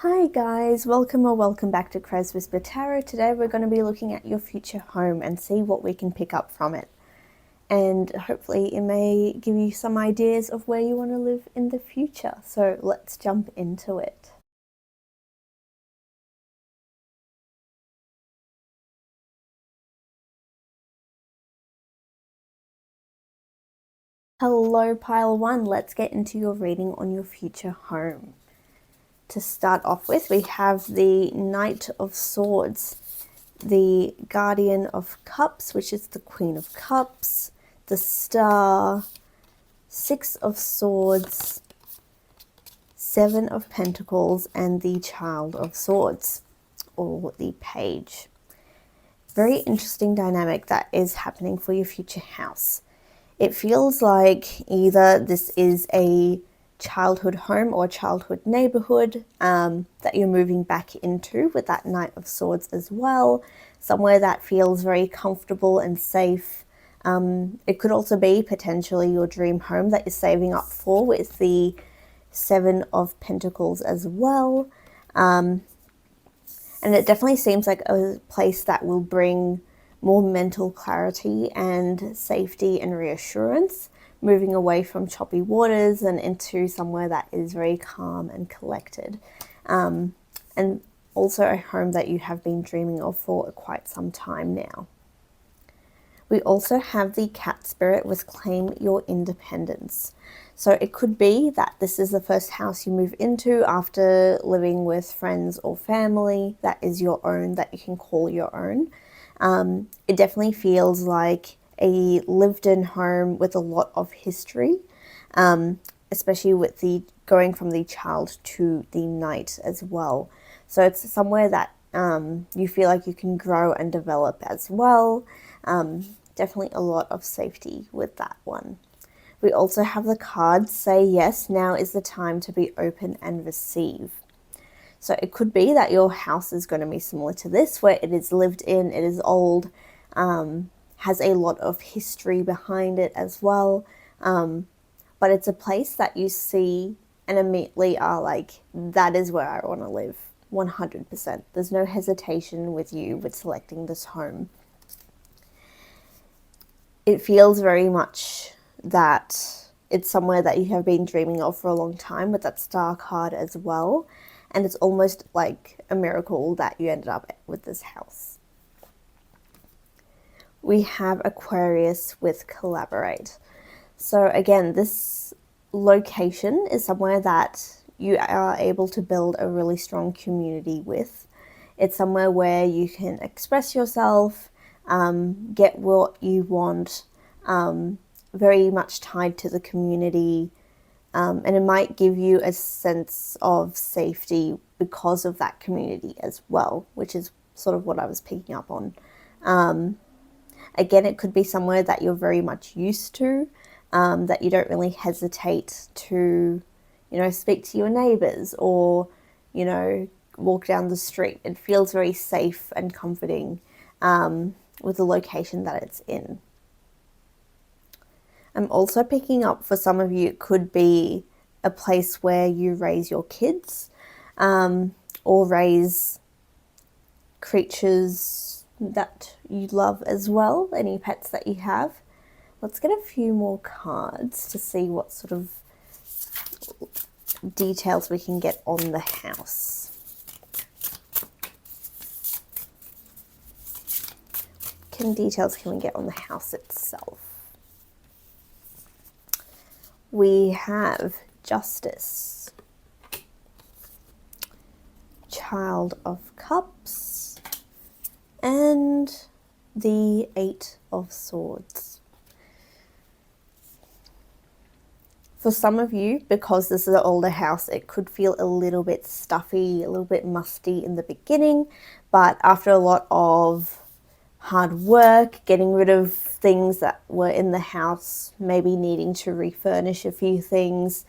Hi guys, welcome back to Crez Whisper Tarot. Today we're going to be looking at your future home and see what we can pick up from it. And hopefully it may give you some ideas of where you want to live in the future. So let's jump into it. Hello Pile 1, let's get into your reading on your future home. To start off with, we have the Knight of Swords, the Guardian of Cups, which is the Queen of Cups, the Star, Six of Swords, Seven of Pentacles, and the Child of Swords, or the Page. Very interesting dynamic that is happening for your future house. It feels like either this is a childhood home or childhood neighborhood that you're moving back into with that Knight of Swords as well. Somewhere that feels very comfortable and safe. It could also be potentially your dream home that you're saving up for with the Seven of Pentacles as well. And it definitely seems like a place that will bring more mental clarity and safety and reassurance, moving away from choppy waters and into somewhere that is very calm and collected. And also a home that you have been dreaming of for quite some time now. We also have the Cat Spirit with Claim Your Independence. So it could be that this is the first house you move into after living with friends or family that is your own, that you can call your own. It definitely feels like a lived-in home with a lot of history, especially with the going from the child to the knight as well. So it's somewhere that you feel like you can grow and develop as well. Definitely a lot of safety with that one. We also have the card Say Yes, Now is the Time to Be Open and Receive. So it could be that your house is going to be similar to this, where it is lived in, it is old, has a lot of history behind it as well. But it's a place that you see and immediately are like, that is where I want to live, 100%. There's no hesitation with you with selecting this home. It feels very much that it's somewhere that you have been dreaming of for a long time with that Star card as well. And it's almost like a miracle that you ended up with this house. We have Aquarius with Collaborate. So again, this location is somewhere that you are able to build a really strong community with. It's somewhere where you can express yourself, get what you want, very much tied to the community, and it might give you a sense of safety because of that community as well, which is sort of what I was picking up on. Again, it could be somewhere that you're very much used to, that you don't really hesitate to, speak to your neighbors or, walk down the street. It feels very safe and comforting with the location that it's in. I'm also picking up for some of you, it could be a place where you raise your kids or raise creatures that you love as well, any pets that you have. Let's get a few more cards to see what sort of details we can get on the house. What details can we get on the house itself? We have Justice, Child of Cups, and the Eight of Swords. For some of you, because this is an older house, it could feel a little bit stuffy, a little bit musty in the beginning, but after a lot of hard work, getting rid of things that were in the house, maybe needing to refurnish a few things,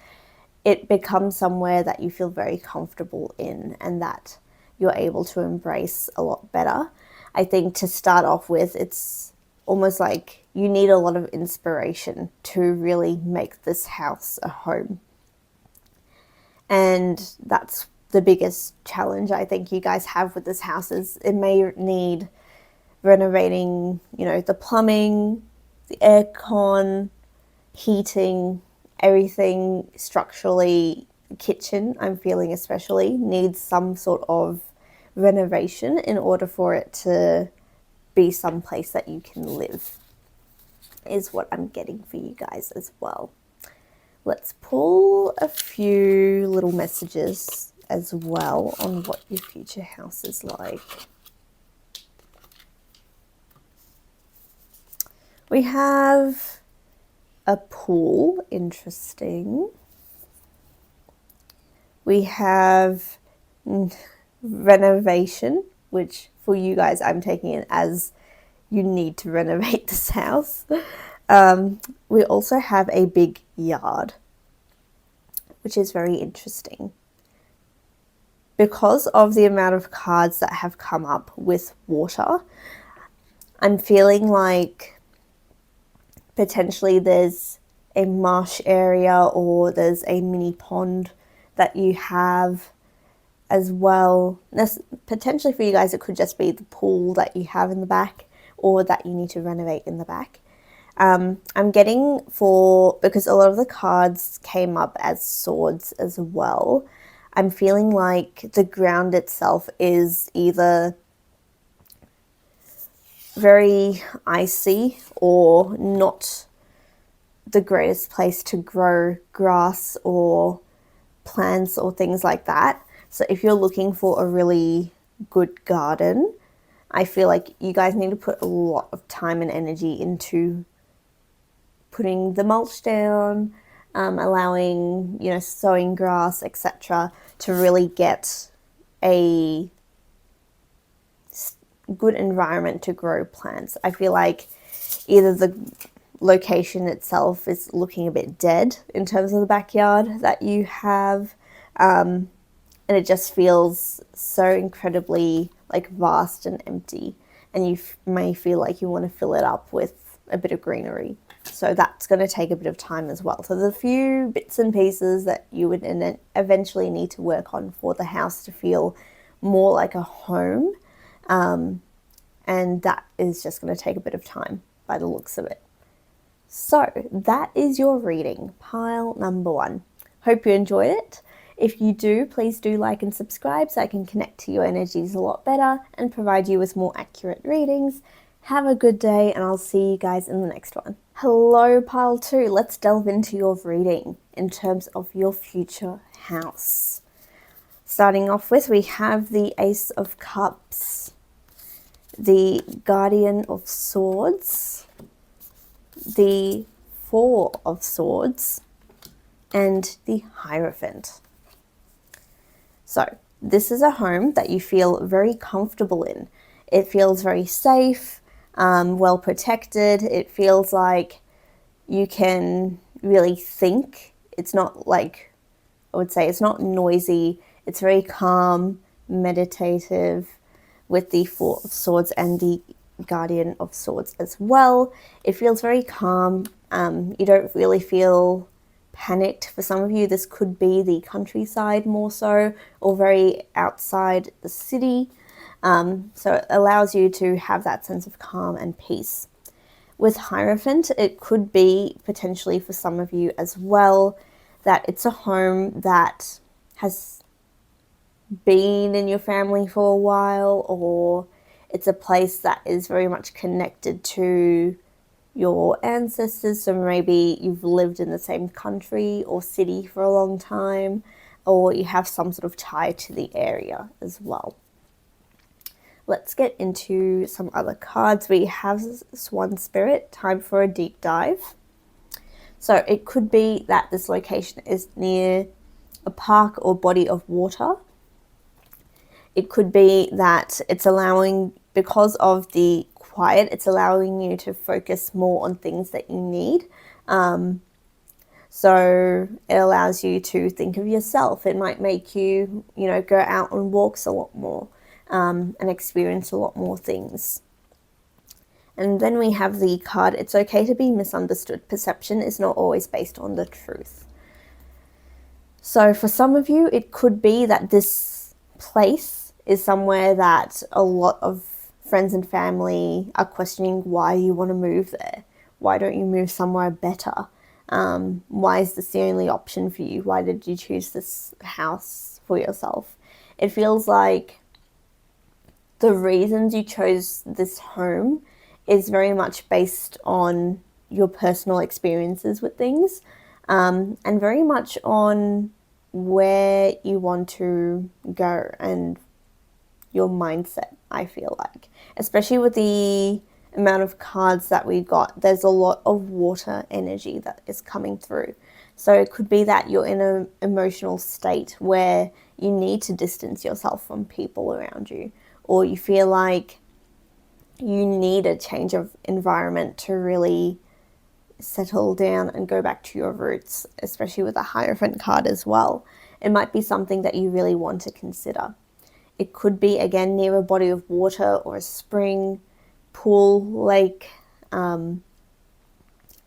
it becomes somewhere that you feel very comfortable in and that you're able to embrace a lot better. I think to start off with, it's almost like you need a lot of inspiration to really make this house a home. And that's the biggest challenge I think you guys have with this house is it may need renovating, you know, the plumbing, the aircon, heating, everything structurally. Kitchen, I'm feeling especially, needs some sort of renovation in order for it to be someplace that you can live, is what I'm getting for you guys as well. Let's pull a few little messages as well on what your future house is like. We have a pool, interesting. We have renovation, which for you guys, I'm taking it as you need to renovate this house. We also have a big yard, which is very interesting. Because of the amount of cards that have come up with water, I'm feeling like potentially there's a marsh area or there's a mini pond that you have as well. Potentially for you guys, it could just be the pool that you have in the back or that you need to renovate in the back. I'm getting because a lot of the cards came up as swords as well, I'm feeling like the ground itself is either very icy or not the greatest place to grow grass or plants or things like that. So if you're looking for a really good garden, I feel like you guys need to put a lot of time and energy into putting the mulch down, allowing, sowing grass, etc., to really get a good environment to grow plants. I feel like either the location itself is looking a bit dead in terms of the backyard that you have, and it just feels so incredibly vast and empty, and you may feel like you want to fill it up with a bit of greenery. So that's going to take a bit of time as well. So there's a few bits and pieces that you would eventually need to work on for the house to feel more like a home, and that is just going to take a bit of time by the looks of it. So that is your reading, pile number 1. Hope you enjoyed it. If you do, please do like and subscribe so I can connect to your energies a lot better and provide you with more accurate readings. Have a good day, and I'll see you guys in the next one. Hello, pile 2. Let's delve into your reading in terms of your future house. Starting off with, we have the Ace of Cups, the Guardian of Swords, the Four of Swords, and the Hierophant. So this is a home that you feel very comfortable in. It feels very safe, well protected. It feels like you can really think. It's not it's not noisy. It's very calm, meditative, with the Four of Swords and the Guardian of Swords as well. It feels very calm. You don't really feel panicked. For some of you, this could be the countryside more so, or very outside the city. So it allows you to have that sense of calm and peace. With Hierophant, it could be potentially for some of you as well that it's a home that has been in your family for a while, or it's a place that is very much connected to your ancestors. So maybe you've lived in the same country or city for a long time, or you have some sort of tie to the area as well. Let's get into some other cards. We have Swan Spirit, time for a deep dive. So it could be that this location is near a park or body of water. It could be that it's allowing, because of the quiet, it's allowing you to focus more on things that you need. So it allows you to think of yourself. It might make you, go out on walks a lot more, and experience a lot more things. And then we have the card, it's okay to be misunderstood. Perception is not always based on the truth. So for some of you, it could be that this place is somewhere that a lot of friends and family are questioning why you want to move there. Why don't you move somewhere better? Why is this the only option for you? Why did you choose this house for yourself? It feels like the reasons you chose this home is very much based on your personal experiences with things, and very much on where you want to go and your mindset, I feel like. Especially with the amount of cards that we got, there's a lot of water energy that is coming through. So it could be that you're in an emotional state where you need to distance yourself from people around you, or you feel like you need a change of environment to really settle down and go back to your roots, especially with a Hierophant card as well. It might be something that you really want to consider. It could be, again, near a body of water or a spring, pool, lake, even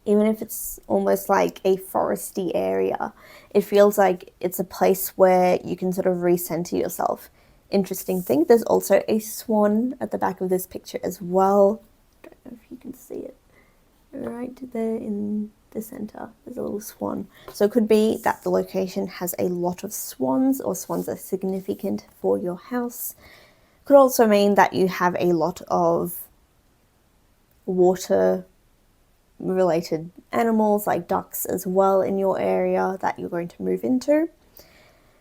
if it's almost like a foresty area. It feels like it's a place where you can sort of recenter yourself. Interesting thing, there's also a swan at the back of this picture as well. I don't know if you can see it. Right there in the center, there's a little swan. So it could be that the location has a lot of swans, or swans are significant for your house. Could also mean that you have a lot of water related animals like ducks as well in your area that you're going to move into.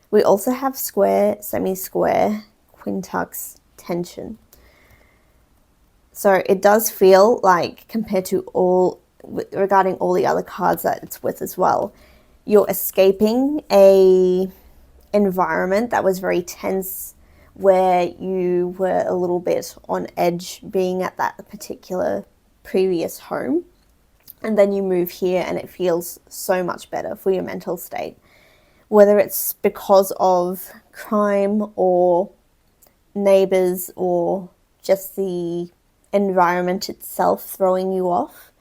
We also have square, semi-square, quintux, tension. So it does feel like, compared to regarding all the other cards that it's with as well, you're escaping a environment that was very tense, where you were a little bit on edge being at that particular previous home, and then you move here and it feels so much better for your mental state. Whether it's because of crime or neighbors or just the environment itself throwing you off.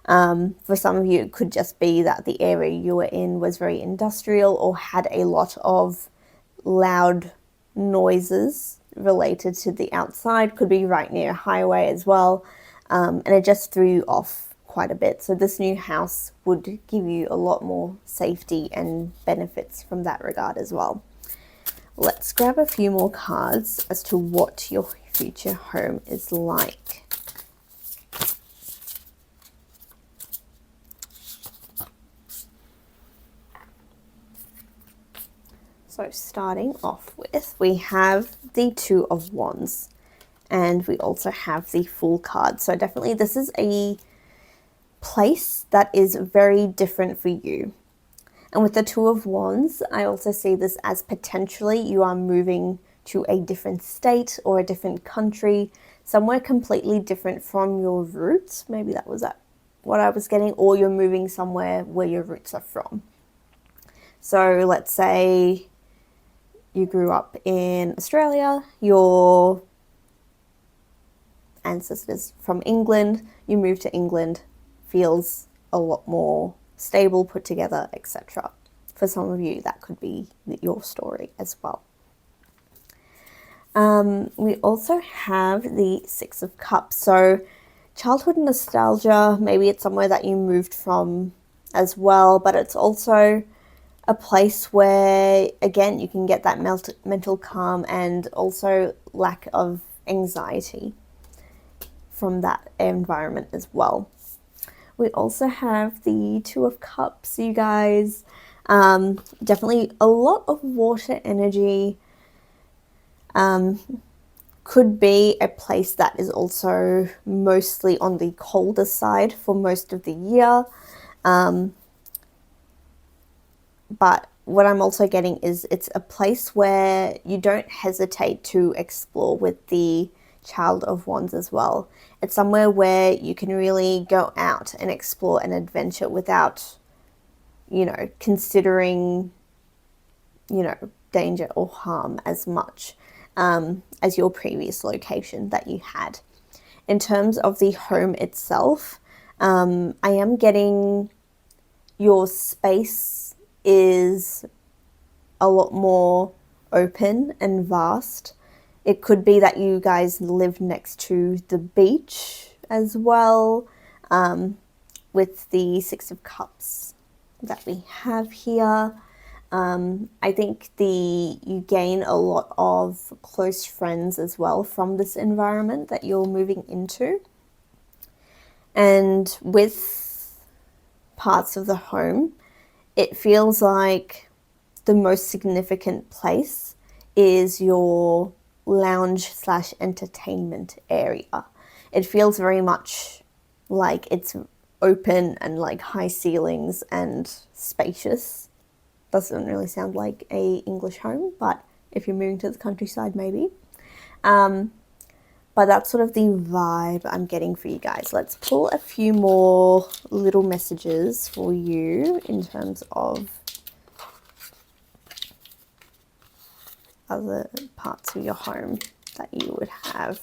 For some of you, it could just be that the area you were in was very industrial or had a lot of loud noises related to the outside. Could be right near a highway as well, and it just threw you off quite a bit. So this new house would give you a lot more safety and benefits from that regard as well. Let's grab a few more cards as to what your future home is like. So starting off with, we have the Two of Wands, and we also have the Fool card. So definitely this is a place that is very different for you. And with the Two of Wands, I also see this as potentially you are moving to a different state or a different country, somewhere completely different from your roots. Maybe that was what I was getting, or you're moving somewhere where your roots are from. So let's say you grew up in Australia, your ancestors from England, you moved to England, feels a lot more stable, put together, etc. For some of you, that could be your story as well. We also have the Six of Cups. So childhood nostalgia, maybe it's somewhere that you moved from as well, but it's also a place where, again, you can get that mental calm and also lack of anxiety from that environment as well. We also have the Two of Cups, you guys. Definitely a lot of water energy. Could be a place that is also mostly on the colder side for most of the year. But what I'm also getting is it's a place where you don't hesitate to explore with the Child of Wands as well. It's somewhere where you can really go out and explore an adventure without, considering, danger or harm as much as your previous location that you had. In terms of the home itself, I am getting your space is a lot more open and vast. It could be that you guys live next to the beach as well, with the Six of Cups that we have here. I think you gain a lot of close friends as well from this environment that you're moving into. And with parts of the home, it feels like the most significant place is your lounge / entertainment area. It feels very much like it's open and like high ceilings and spacious. Doesn't really sound like a English home, but if you're moving to the countryside, maybe. But that's sort of the vibe I'm getting for you guys. Let's pull a few more little messages for you in terms of other parts of your home that you would have.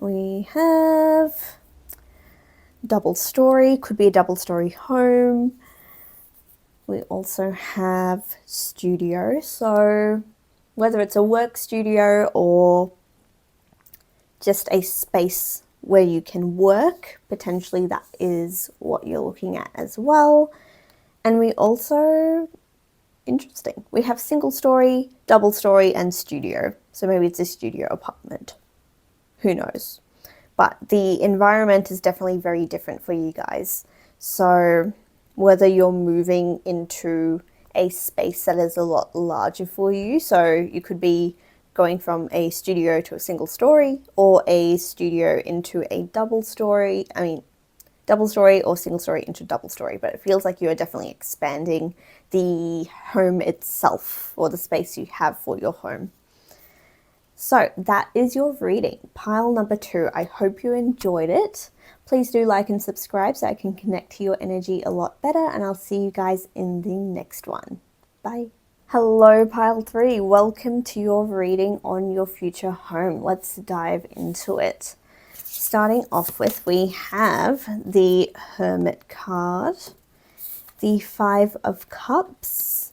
We have double story, could be a double story home. We also have studio, so whether it's a work studio or just a space where you can work, potentially that is what you're looking at as well. And we also, interesting, we have single story, double story, and studio. So maybe it's a studio apartment. Who knows? But the environment is definitely very different for you guys. So whether you're moving into a space that is a lot larger for you, so you could be going from a studio to a single story, or a studio into a double story or single story into double story, but it feels like you are definitely expanding the home itself, or the space you have for your home. So that is your reading, pile number 2. I hope you enjoyed it. Please do like and subscribe so I can connect to your energy a lot better, and I'll see you guys in the next one. Bye. Hello, pile 3. Welcome to your reading on your future home. Let's dive into it. Starting off with, we have the Hermit card, the 5 of Cups,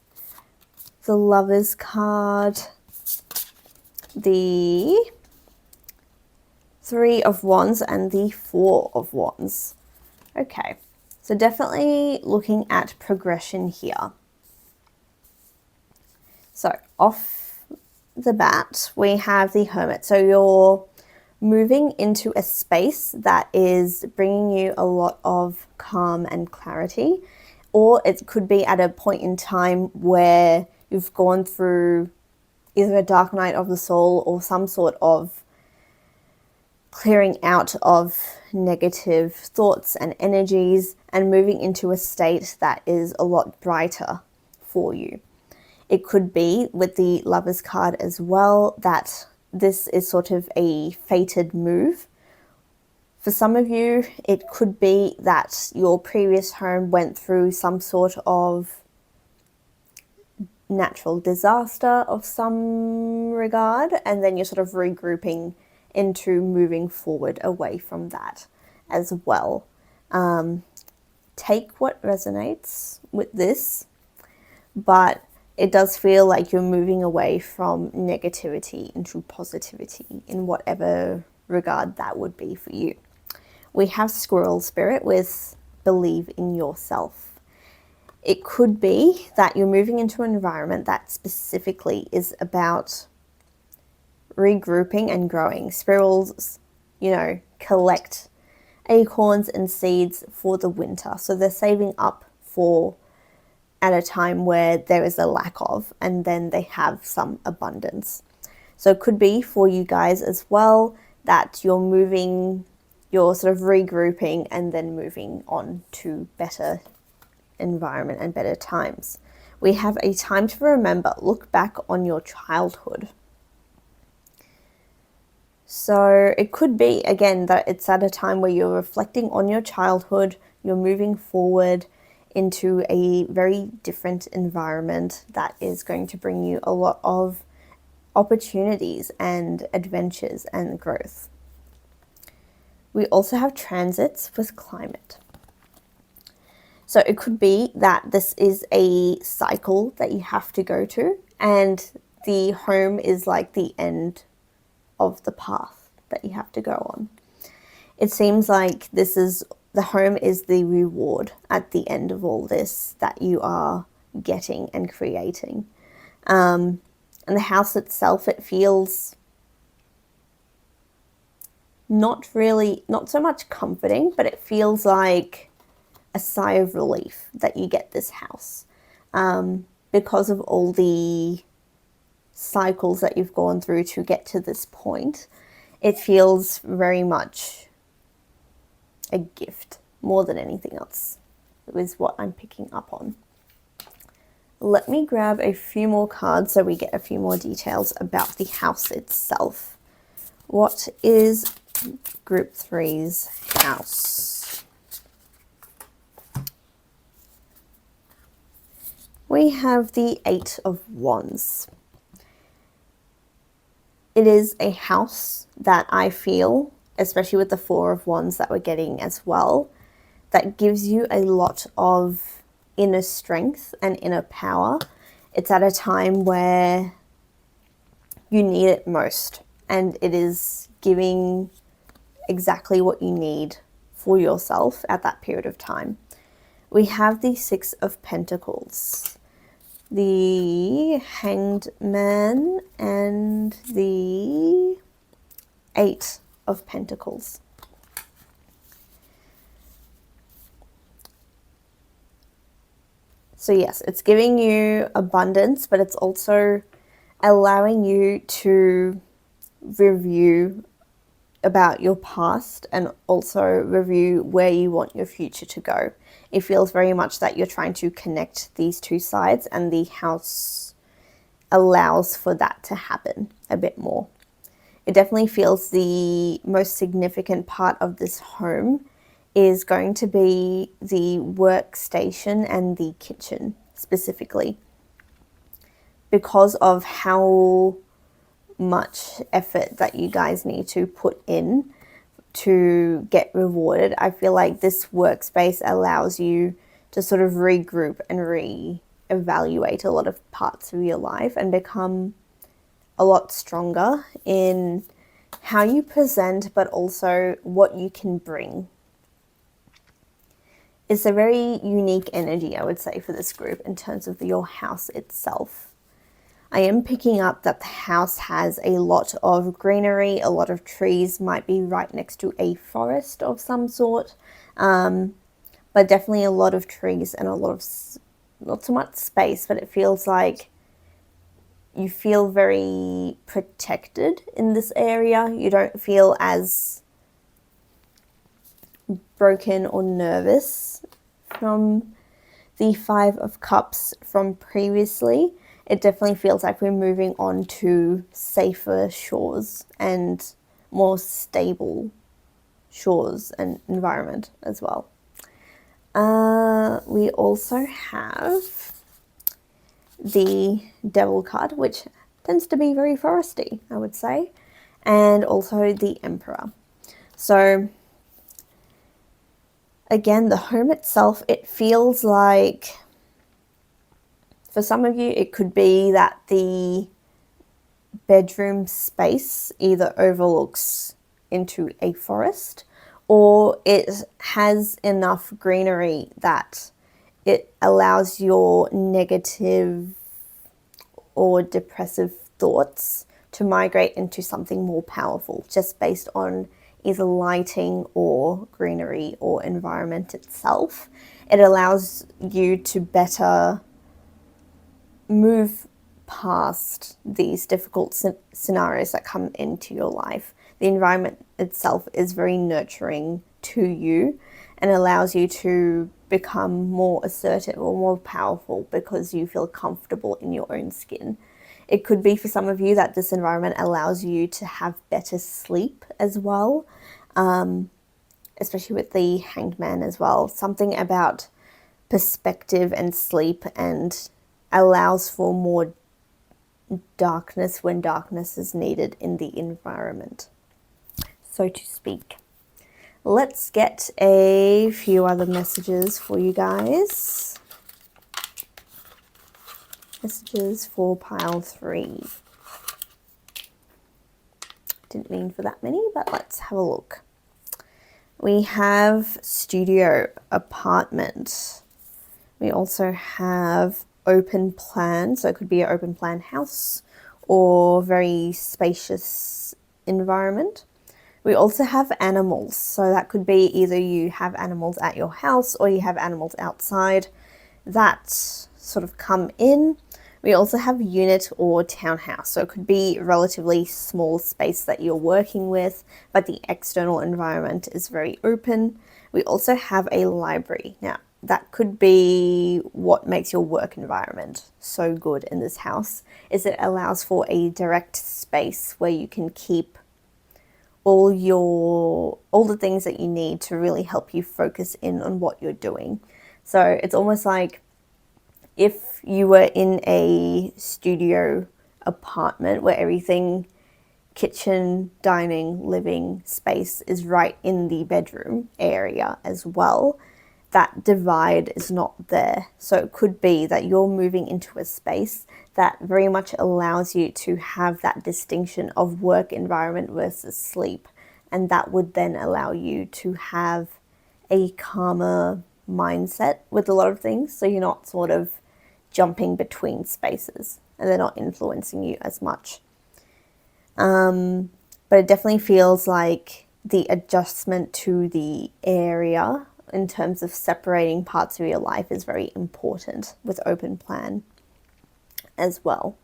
the Lovers card, the 3 of Wands, and the 4 of Wands. Okay, so definitely looking at progression here. So off the bat, we have the Hermit. So you're moving into a space that is bringing you a lot of calm and clarity, or it could be at a point in time where you've gone through either a dark night of the soul or some sort of clearing out of negative thoughts and energies, and moving into a state that is a lot brighter for you. It could be with the Lovers card as well that this is sort of a fated move. For some of you, it could be that your previous home went through some sort of natural disaster of some regard, and then you're sort of regrouping into moving forward away from that as well. Take what resonates with this, but it does feel like you're moving away from negativity into positivity in whatever regard that would be for you. We have Squirrel Spirit with Believe in Yourself. It could be that you're moving into an environment that specifically is about regrouping and growing. Squirrels, collect acorns and seeds for the winter. So they're saving up for at a time where there is a lack of, and then they have some abundance. So it could be for you guys as well that you're sort of regrouping and then moving on to better environment and better times. We have a time to remember. Look back on your childhood. So it could be, again, that it's at a time where you're reflecting on your childhood, you're moving forward into a very different environment that is going to bring you a lot of opportunities and adventures and growth. We also have transits with climate. So it could be that this is a cycle that you have to go to, and the home is like the end of the path that you have to go on. It seems like the home is the reward at the end of all this that you are getting and creating. And the house itself, it feels not so much comforting, but it feels like a sigh of relief that you get this house, because of all the cycles that you've gone through to get to this point. It feels very much a gift more than anything else, is what I'm picking up on. Let me grab a few more cards so we get a few more details about the house itself. What is Group 3's house? We have the 8 of Wands. It is a house that I feel, especially with the 4 of Wands that we're getting as well, that gives you a lot of inner strength and inner power. It's at a time where you need it most, and it is giving exactly what you need for yourself at that period of time. We have the 6 of Pentacles, the Hanged Man, and the 8 of Pentacles. So yes, it's giving you abundance, but it's also allowing you to review about your past and also review where you want your future to go. It feels very much that you're trying to connect these two sides, and the house allows for that to happen a bit more. It definitely feels the most significant part of this home is going to be the workstation and the kitchen specifically, because of how much effort that you guys need to put in to get rewarded. I feel like this workspace allows you to sort of regroup and re-evaluate a lot of parts of your life and become a lot stronger in how you present, but also what you can bring. It's a very unique energy, I would say, for this group in terms of your house itself. I am picking up that the house has a lot of greenery, a lot of trees, might be right next to a forest of some sort, but definitely a lot of trees and a lot of, not so much space, but it feels like you feel very protected in this area. You don't feel as broken or nervous from the 5 of Cups from previously. It definitely feels like we're moving on to safer shores and more stable shores and environment as well. We also have the Devil card, which tends to be very foresty, I would say, and also the Emperor. So again, the home itself, it feels like, for some of you, it could be that the bedroom space either overlooks into a forest or it has enough greenery that it allows your negative or depressive thoughts to migrate into something more powerful, just based on either lighting or greenery or environment itself. It allows you to better move past these difficult scenarios that come into your life. The environment itself is very nurturing to you and allows you to become more assertive or more powerful because you feel comfortable in your own skin. It could be for some of you that this environment allows you to have better sleep as well, especially with the Hanged Man as well. Something about perspective and sleep, and allows for more darkness when darkness is needed in the environment, so to speak. Let's get a few other messages for you guys. Messages for pile 3. Didn't mean for that many, but let's have a look. We have studio, apartment. We also have open plan, so it could be an open plan house or very spacious environment. We also have animals, so that could be either you have animals at your house or you have animals outside that sort of come in. We also have unit or townhouse, so it could be relatively small space that you're working with, but the external environment is very open. We also have a library. Now, that could be what makes your work environment so good in this house, is it allows for a direct space where you can keep all the things that you need to really help you focus in on what you're doing. So it's almost like if you were in a studio apartment where everything, kitchen, dining, living space is right in the bedroom area as well, that divide is not there. So it could be that you're moving into a space that very much allows you to have that distinction of work environment versus sleep. And that would then allow you to have a calmer mindset with a lot of things. So you're not sort of jumping between spaces and they're not influencing you as much. But it definitely feels like the adjustment to the area in terms of separating parts of your life is very important with open plan as well.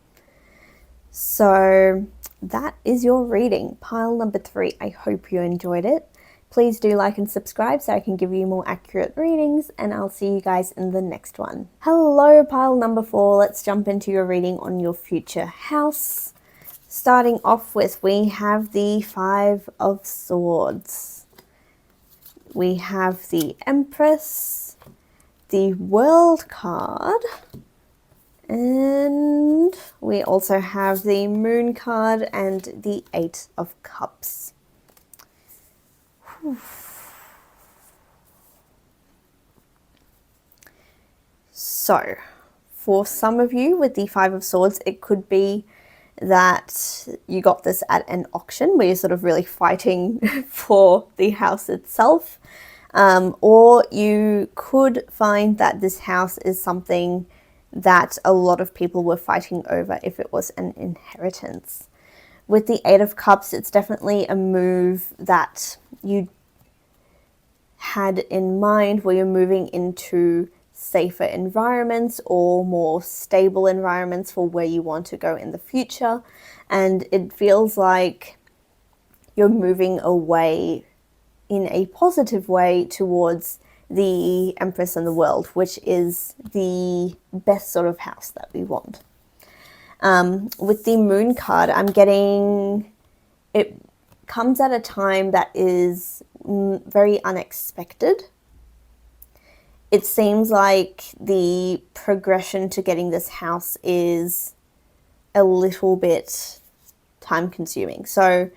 So that is your reading, pile number 3. I hope you enjoyed it. Please do like and subscribe so I can give you more accurate readings, and I'll see you guys in the next one. Hello, pile number 4. Let's jump into your reading on your future house. Starting off with, we have the 5 of Swords. We have the Empress, the World card, and we also have the Moon card and the 8 of Cups. So, for some of you with the 5 of Swords, it could be that you got this at an auction where you're sort of really fighting for the house itself. Or you could find that this house is something that a lot of people were fighting over if it was an inheritance. With the 8 of Cups, it's definitely a move that you had in mind where you're moving into safer environments or more stable environments for where you want to go in the future. And it feels like you're moving away in a positive way towards the Empress and the World, which is the best sort of house that we want. With the Moon card, I'm getting it comes at a time that is very unexpected. It seems like the progression to getting this house is a little bit time consuming. So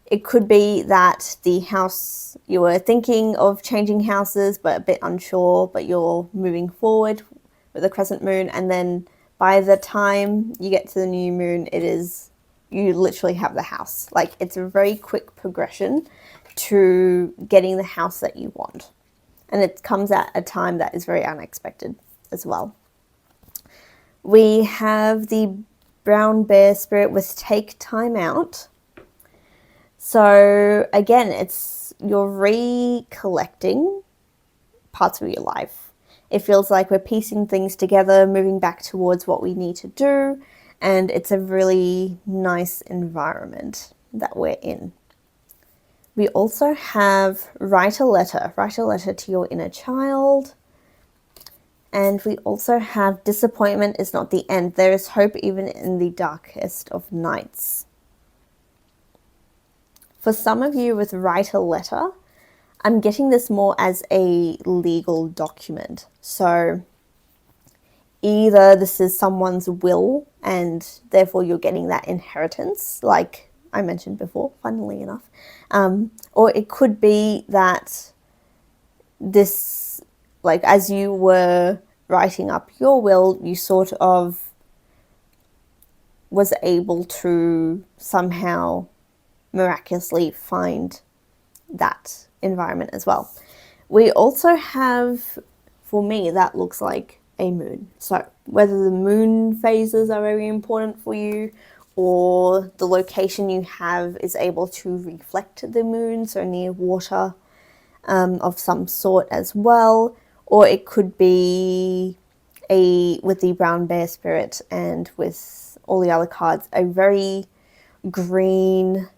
it could be that the house, you were thinking of changing houses but a bit unsure, but you're moving forward with the crescent moon, and then by the time you get to the new moon, you literally have the house. Like, it's a very quick progression to getting the house that you want. And it comes at a time that is very unexpected as well. We have the Brown Bear Spirit with Take Time Out. So again, you're recollecting parts of your life. It feels like we're piecing things together, moving back towards what we need to do, and it's a really nice environment that we're in. We also have write a letter to your inner child. And we also have disappointment is not the end. There is hope even in the darkest of nights. For some of you with write a letter, I'm getting this more as a legal document. So either this is someone's will and therefore you're getting that inheritance, like I mentioned before, funnily enough. Or it could be that this, like as you were writing up your will, you sort of was able to somehow miraculously find that environment as well. We also have, for me, that looks like a moon. So whether the moon phases are very important for you, or the location you have is able to reflect the moon, so near water of some sort as well, or it could be with the brown bear spirit and with all the other cards, a very green,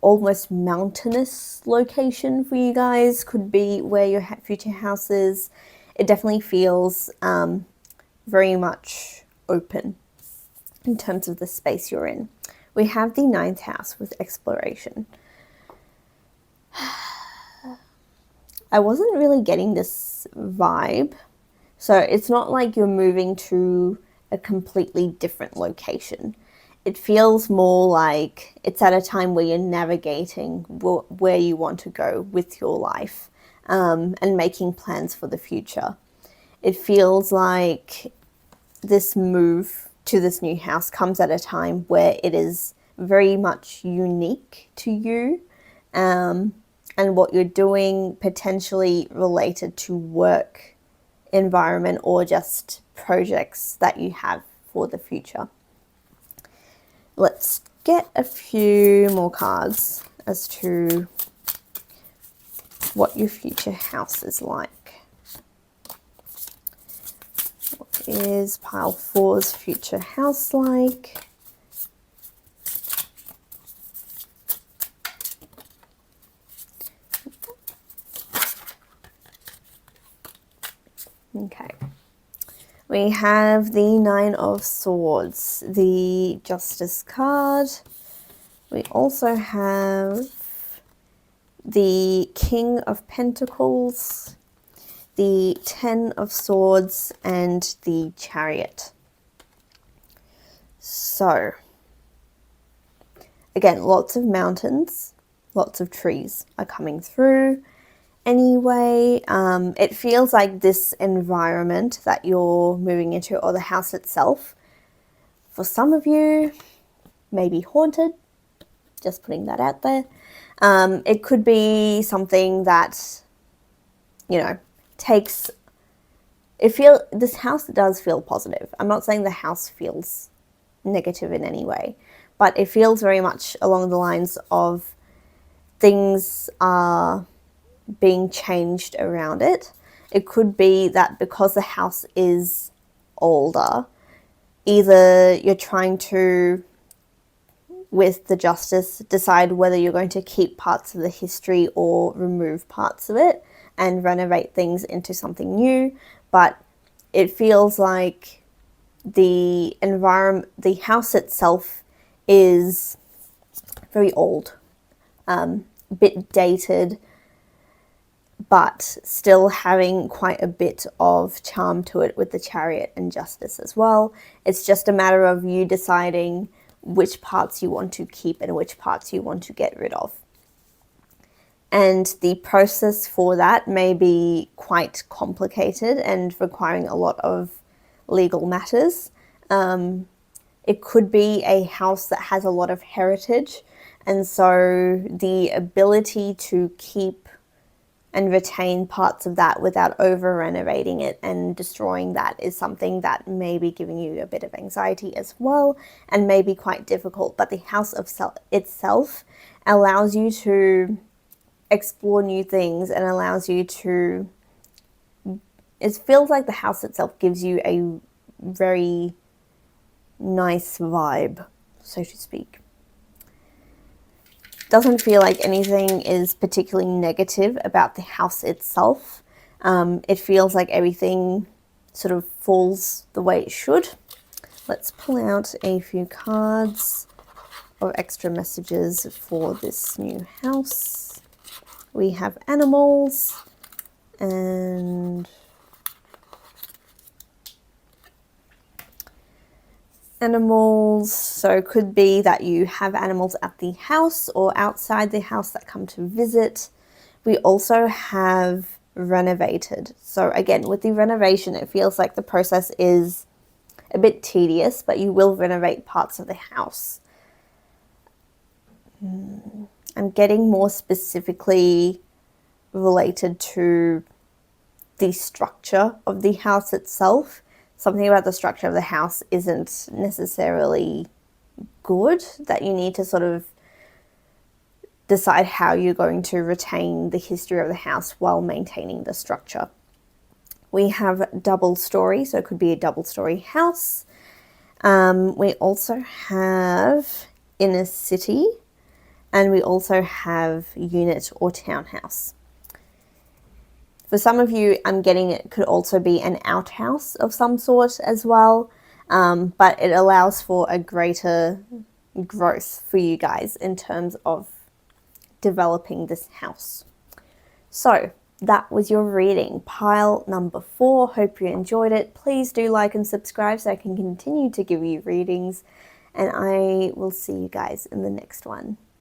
almost mountainous location for you guys could be where your future house is. It definitely feels very much open in terms of the space you're in. We have the ninth house with exploration. I wasn't really getting this vibe. So it's not like you're moving to a completely different location. It feels more like it's at a time where you're navigating where you want to go with your life, and making plans for the future. It feels like this move to this new house comes at a time where it is very much unique to you, and what you're doing potentially related to work environment or just projects that you have for the future. Let's get a few more cards as to what your future house is like. What is pile 4's future house like? Okay. We have the Nine of Swords, the Justice card. We also have the King of Pentacles, the Ten of Swords, and the Chariot. So, again, lots of mountains, lots of trees are coming through. Anyway, it feels like this environment that you're moving into, or the house itself, for some of you, may be haunted. Just putting that out there. It could be something that, you know, this house does feel positive. I'm not saying the house feels negative in any way, but it feels very much along the lines of things are being changed around it. It could be that because the house is older, either you're trying to, with the Justice, decide whether you're going to keep parts of the history or remove parts of it and renovate things into something new. But it feels like the environment, the house itself is very old, a bit dated, but still having quite a bit of charm to it with the Chariot and Justice as well. It's just a matter of you deciding which parts you want to keep and which parts you want to get rid of. And the process for that may be quite complicated and requiring a lot of legal matters. It could be a house that has a lot of heritage, and so the ability to keep and retain parts of that without over renovating it and destroying that is something that may be giving you a bit of anxiety as well, and may be quite difficult. But the house itself allows you to explore new things and allows you to, it feels like the house itself gives you a very nice vibe, so to speak. Doesn't feel like anything is particularly negative about the house itself. It feels like everything sort of falls the way it should. Let's pull out a few cards or extra messages for this new house. We have animals and Animals, so it could be that you have animals at the house or outside the house that come to visit. We also have renovated. So again, with the renovation, it feels like the process is a bit tedious, but you will renovate parts of the house. I'm getting more specifically related to the structure of the house itself. Something about the structure of the house isn't necessarily good, that you need to sort of decide how you're going to retain the history of the house while maintaining the structure. We have double story, so it could be a double story house. We also have inner city, and we also have unit or townhouse. For some of you, I'm getting it could also be an outhouse of some sort as well, but it allows for a greater growth for you guys in terms of developing this house. So that was your reading, pile number 4. Hope you enjoyed it. Please do like and subscribe so I can continue to give you readings, and I will see you guys in the next one.